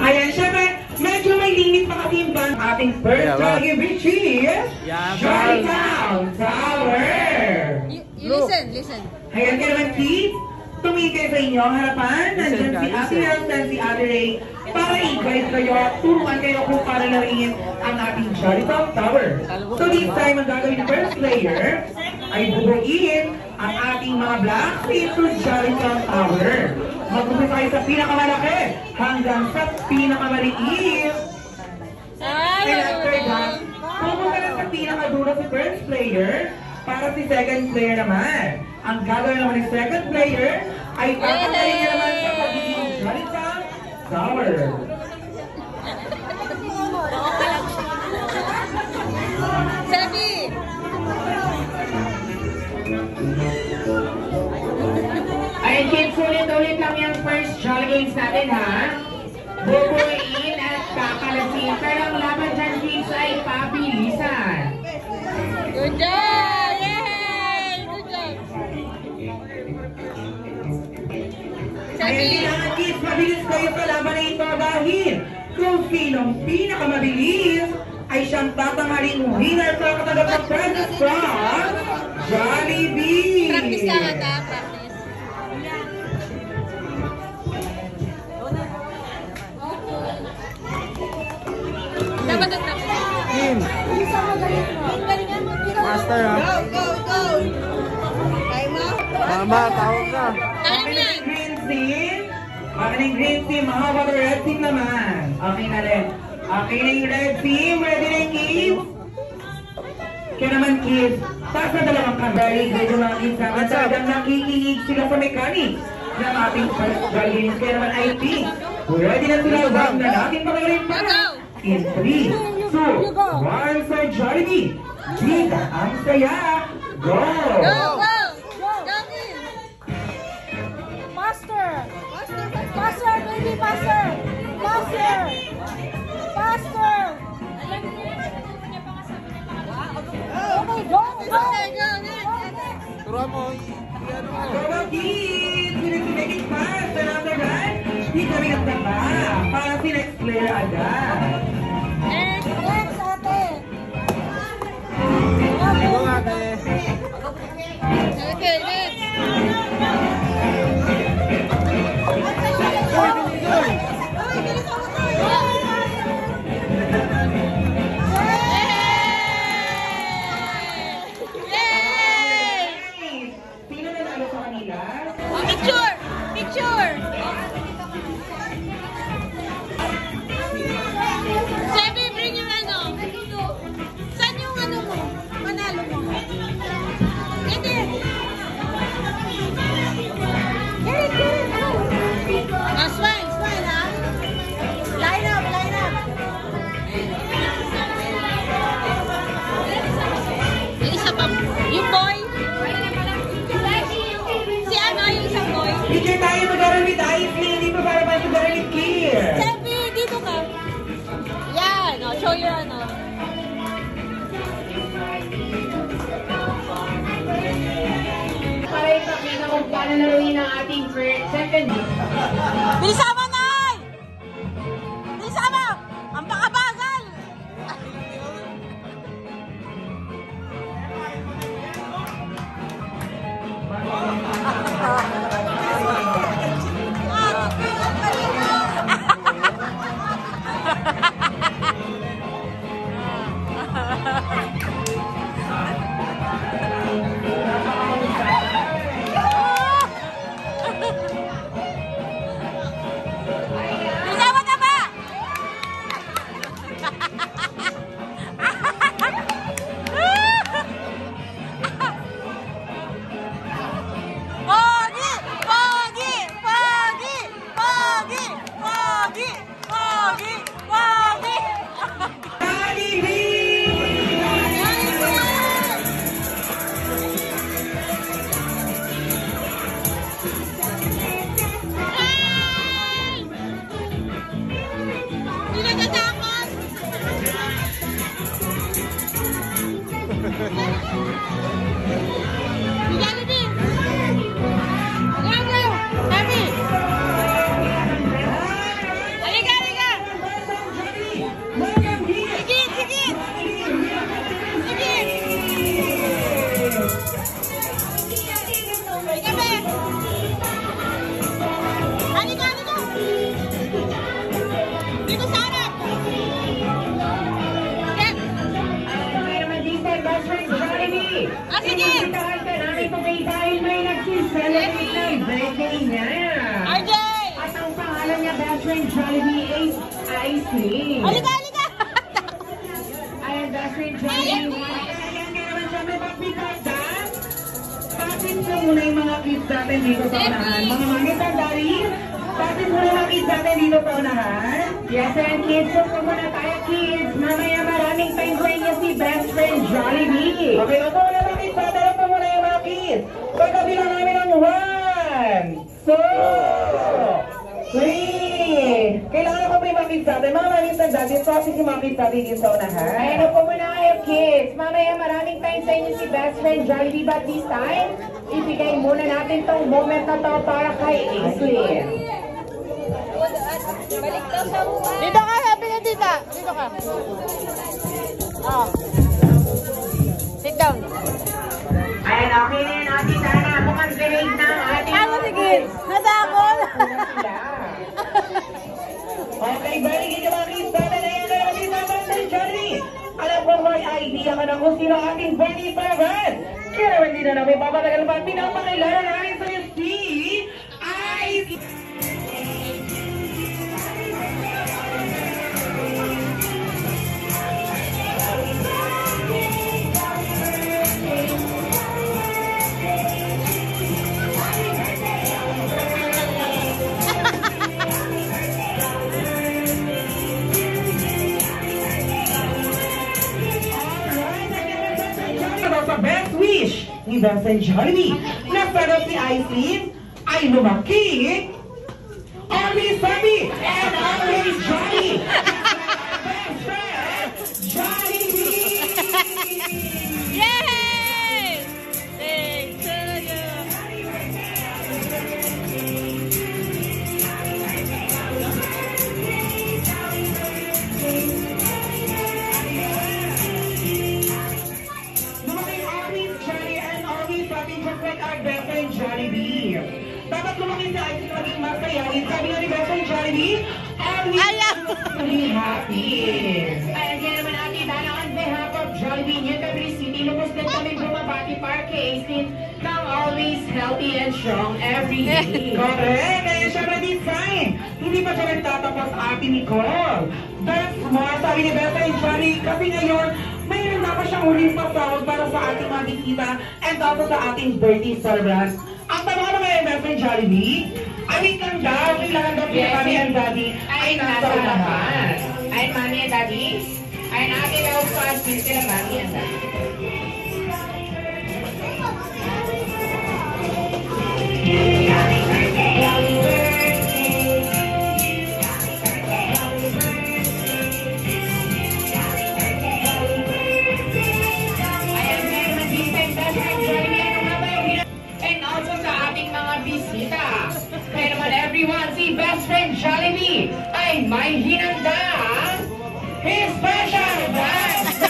Ayan, syempre, medyo may limit pa kasi yung ating first Jolly Richie. Jolly Town Tower. Listen. Ayan ka naman, Keith. Tumingin kayo sa inyo, harapan. Nandyan si Ate Rose and si Ate Ray para i-guide kayo, turuan kayo kung para laruin ang ating Jolly Town Tower. So this time, ang gagawin ng first player ay bubuin ang ating mga blocks into Jolly Town Tower. Mag-umpisa tayo sa pinakamalaki hanggang sa pinakamaliit. And after that, pupunta na sa pinakadulo si first player para si second player naman. Ang gagawin naman ng second player ay papakain niya naman sa pagiging Jolly Town Tower. Selfie! Ayan kids, ulit-ulit lang yung first Jolly Games natin ha. Bubuin at kakalasin. Pero ang laban dyan kids ay pabilisan. Good job! Yay! Good job! Ayan kailangan kids, mabilis kayo sa laban na ito dahil kung sinong pinakamabilis ay siyang tatanghaling winner sa katagal ng present from Jollibee! Practice lang ata, practice. Dapat nag-practice. Team! Master ha? Go! Time out! Mama, tawag ka! Time yan! Green team! Okay na yung green team, how about the red team naman? Okay na rin. Okay na yung red team, ready na yung kids? Kaya naman kids, taas na dalawang kabay, medyo mga kids naman talagang nakikinig sila sa mechanics ng ating first games. Kaya naman I think, ready na sila, wag na natin pagaling para in 3, 2, 1 for Jollibee. Gita, ang saya! Go! Go! Kids! Faster, baby, faster! Okay, go! Turuan mo! Go, kids! We need to make it fast. And after that, hindi kami nagtaka para si next player agad. Next, ate! Go ate! Okay, next! Sino nanalo sa kanila? Picture! Sebi, bring yung ano. Saan yung ano mo? Manalo mo. Hindi. Get it! Smile ha. Line up! Yung isa pa. Yung boy. Si ano, yung isang boy. Picture tayo mag-aramit Isley. Dito para mag-aramit Kier. Sebi, dito ka. Yan. Oh, show your ano. Para ipakita kung paano naruin ang ating second game. Bilisan mo, Nay! Bilisan mo! Ang pakabagal! friend Jollibee is Ice Cream. Halika, halika! Ayan, best friend Jollibee. Ayan, kaya naman siya may pagpipagda. Patin ko muna yung mga kids natin dito sa unahan. Mga mangit at daddy, patin muna yung mga kids natin dito sa unahan. Yes, and kids, so muna tayo kids. Mamaya maraming time ko niya si best friend Jollibee. Okay, upo muna mga kids. Patin po muna yung mga kids. Pagkabilang namin ang 1, 2, 3. Kailangan ko pa yung mga kids natin. Mga mangit at daddy, so kasi si mga kids natin dito sa unahan. Ayan, upo muna kayo kids. Mamaya maraming time sa inyo si best friend Jollibee, but this time, ibigay muna natin tong moment na to para kay Aislinn. Dito ka, sabi na tita. Dito ka. Oh. Sit down. Ayan, okay na yun, Ate Dana. Mukhang behave na ang ating... Ako, sige. Nadamol. Okay, balik ito mga kids. Dana na yan. Alam mo si Best Friend Jollibee. Alam ko may idea ka na kung sino ating Bunny Parvan. Kaya naman din na namin papatagal pa. Pinapakilala namin sa iyo si... Ice... Sa best wish ni Best Friend Jollibee na sana si Aislinn ay lumaki, always happy, and always jolly. Best Friend Jollibee! Yay! Thanks to you. Lumaki always jolly and always happy just like our Best Friend Jollibee. Dapat lumaki si Aislinn maging masaya. Sabi nga ni Best Friend Jollibee, always Alam. be happy. Ay, again naman Ate Dana, on behalf of Jollibee New Cavite City, lubos din kami bumabati para kay Aislinn ng always healthy and strong every day. Correct! Eh, syempre this time, hindi pa siya nagtatapos Ate Nicole. That's more, sabi ni Best Friend Jollibee, kasi ngayon, mayroon dapat siyang huling pasawag para sa ating mga bisita and also sa ating birthday celebrants. Ang tanong naman ngayon, Best Friend Jollibee, awit lang daw, kailangan daw kami and daddy ay nasa unahan. Ay, mami and daddy, ay natin daw sa asin sila mami and daddy. Ayan, meron din sa Best Friend Jollibee, ano nga ba yung and also sa ating mga bisita. Kaya naman everyone, si Best Friend Jollibee ay may hinanda his special best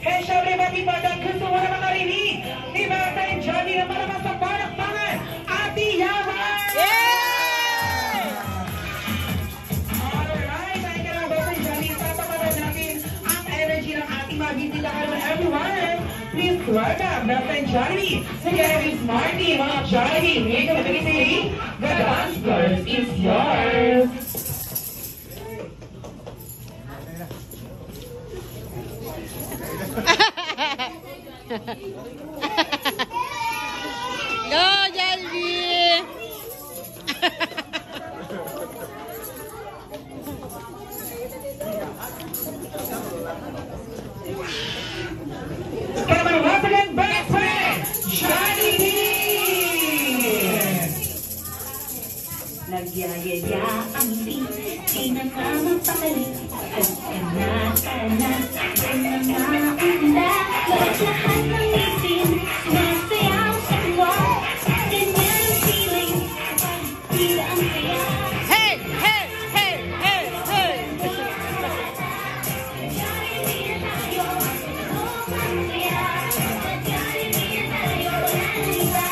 kaya syempre magipagdag gusto mo na makarinig ni Best Friend Jollibee na malakas sa palakpakan Ate Yaman! Alright, ay kaya Best Friend Jollibee, tatapanan natin ang energy ng ating mga bisita. Kaya naman everyone, please welcome Best Friend Jollibee together with Marty, mga Jollibee, New Cavite City. The dance floor is yours! Go, Jollibee! Kaya naman once again, Best Friend Jollibee! Nagyayaya ang di na nga mapakali. Kana, unda. Lahat ng isin, nasayaw sa tuwa. Ganyan ang feeling, pag-tira ang saya. Hey! Hey! Hey! Hey! Hey! Jollibee na tayo, masaya. Jollibee na tayo, walang iba.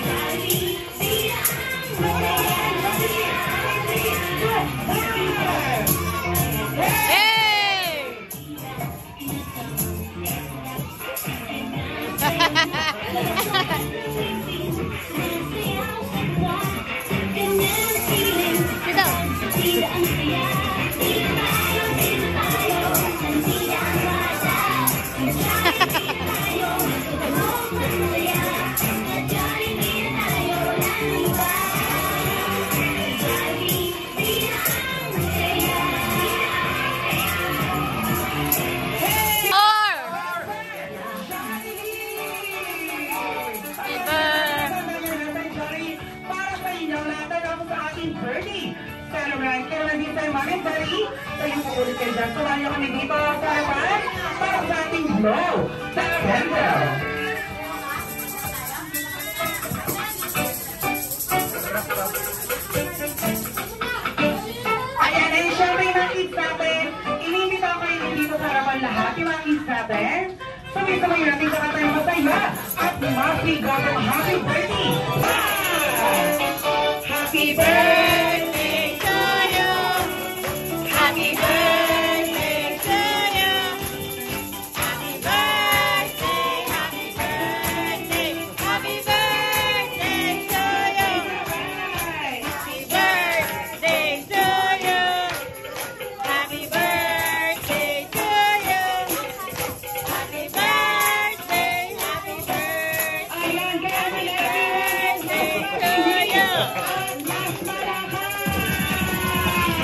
Jollibee ang masaya. ating birthday celebrant. Kaya naman dito yung Mami Buddy. Kayo po ulit kayo dyan. Samahan niyo kami dito sa harapan para sa ating blow sa candle. Ayan, and syempre yung mga kids natin, inimita ko kayo dito sa harapan lahat, yung mga kids natin. Sabay-sabay natin sa katay masaya at masigabong happy birthday! Bye! Happy birthday to you! Happy birthday to you! Happy birthday! Happy birthday! Happy birthday to you! Happy birthday to you! Happy birthday to you! Happy birthday! Happy birthday! Ayan, happy birthday to you! Mas malakas!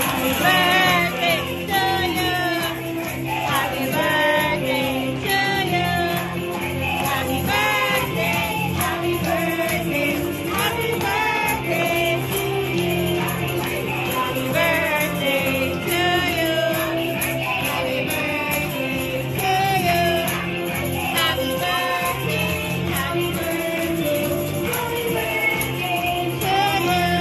Happy birthday to you! Happy birthday to you! Happy birthday! Happy birthday! Happy birthday to you! Happy birthday to you! Happy birthday to you! Happy birthday! Happy birthday! Happy birthday to you!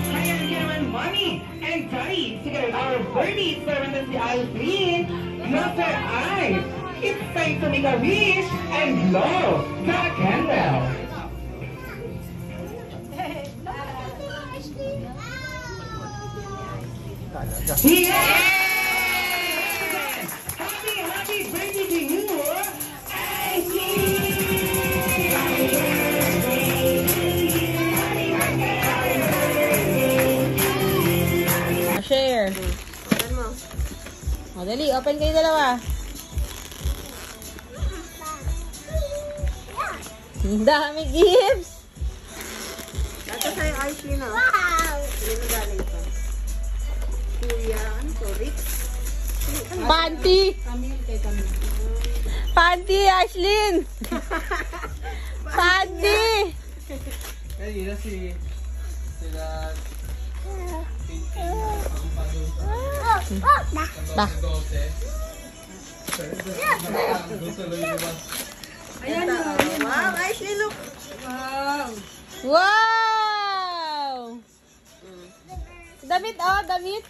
Kaya naman, Mommy and Daddy, together with our birthday servant si Alvin, Mr. Ice. It's time to make a wish and blow the candle. Yeah! Happy birthday to you! Share. O, dali. Open kayo dalawa. Ang dami gifts. Ito sa'yo, Ashley, no? Wow! Hindi mo galing ito. Kuya, ano to? Rick? Panty. Panty, Ashlyn. Panty. Kanina sila Ba. Ayan, wow, Ashley, look! Wow! Damit, oh, damit.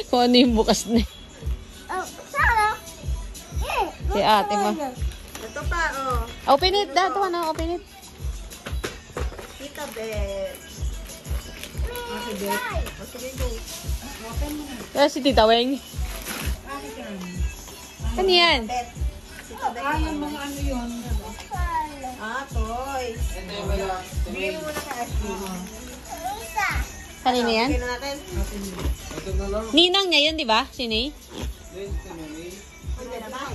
Kung ano yung bukas na. Si ate mo. Ito pa, oh. Open it, dato na, open it. Tita Beth. Okay, Beth. O, sige, go. Kaya si Tita Weng. Ano yan? Beth. Tita Beth. Yung mga ano yun. Toys. Bigyan mo muna kay Ashley. Kanina yan? Okay na natin. ito na lang. Ninang niya yun, di ba? Sino eh? Hindi na ba?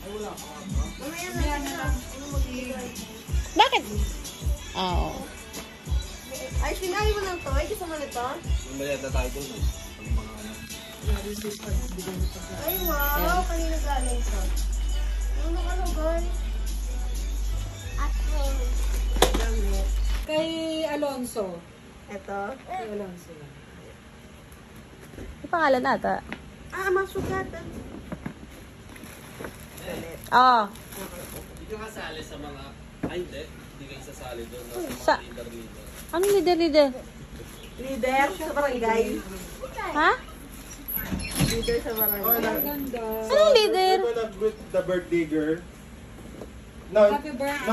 Mamaya na. Ano mag-iigay? Bakit? Oo. Ashley, nari mo ng toy? Gusto mo nito? Mamaya na tayo doon. Ang mga ano. Ay, wow. Kanina galing to. Ano ka na, guys? Kay Alonso. Ito. Kay Alonso. May pangalan ata. Masugatan. Oo. Hindi ka kasali sa mga... Ay, hindi. Hindi kayo sasali doon. Sa- Leader. Ano leader? Leader sa barangay. Ha? Leader sa barangay. Ganda. Anong leader? With the birthday girl. No, Happy birthday.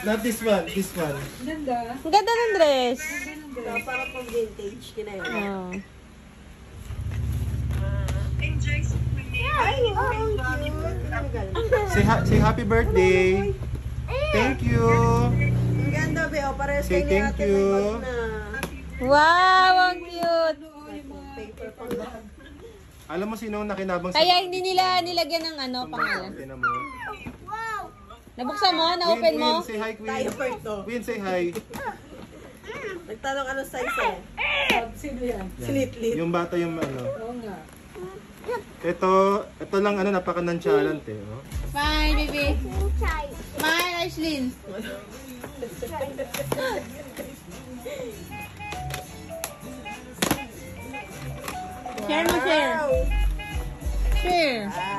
not this one. This one. Ganda. Ang ganda ng dress. Ito, para pang vintage. Kinayon. Oo. Ay, wow. Ang cute. Ano galing? Say happy birthday. Thank you. Ang ganda, Beo. Parehas Say kayo ni thank ate you. may bag na. Wow, ang cute. Paper pang lahat. Alam mo sino ang nakinabang Kaya hindi nila nilagyan ng ano, pangalan. Tingnan mo. Nabuksan mo? Na-open mo? Queen, say hi, Queen. Diaper to. Queen, say hi. Nagtanong anong size eh. Sino yan? Slit-lit. Yung bata yung ano. Oo nga. Ito lang ano, napaka-nonchalant eh. Oh. Smile, baby. Smile, Ashlyn. Share mo, share. Share.